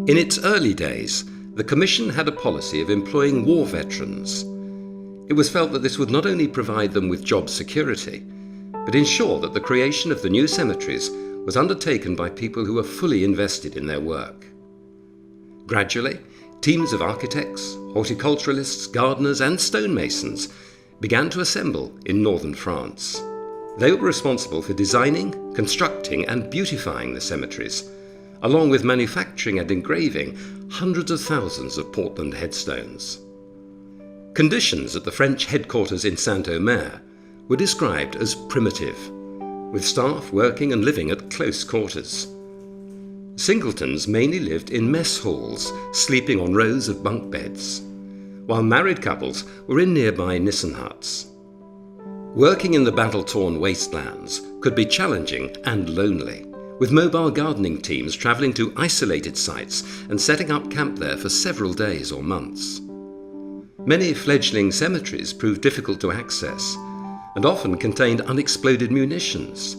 In its early days, the Commission had a policy of employing war veterans. It was felt that this would not only provide them with job security, but ensure that the creation of the new cemeteries was undertaken by people who were fully invested in their work. Gradually, teams of architects, horticulturalists, gardeners and stonemasons began to assemble in northern France. They were responsible for designing, constructing and beautifying the cemeteries, along with manufacturing and engraving hundreds of thousands of Portland headstones. Conditions at the French headquarters in Saint-Omer were described as primitive, with staff working and living at close quarters. Singletons mainly lived in mess halls, sleeping on rows of bunk beds, while married couples were in nearby Nissen huts. Working in the battle-torn wastelands could be challenging and lonely, with mobile gardening teams travelling to isolated sites and setting up camp there for several days or months. Many fledgling cemeteries proved difficult to access and often contained unexploded munitions.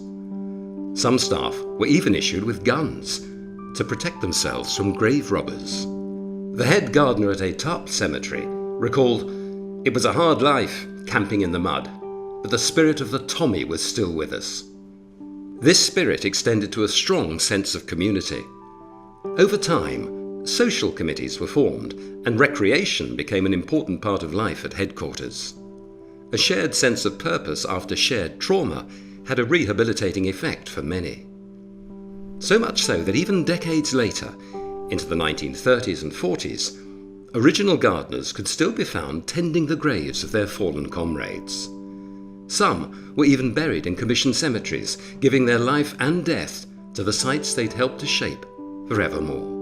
Some staff were even issued with guns to protect themselves from grave robbers. The head gardener at Étampes Cemetery recalled, "It was a hard life, camping in the mud, but the spirit of the Tommy was still with us." This spirit extended to a strong sense of community. Over time, social committees were formed and recreation became an important part of life at headquarters. A shared sense of purpose after shared trauma had a rehabilitating effect for many. So much so that even decades later, into the 1930s and 40s, original gardeners could still be found tending the graves of their fallen comrades. Some were even buried in commissioned cemeteries, giving their life and death to the sites they'd helped to shape forevermore.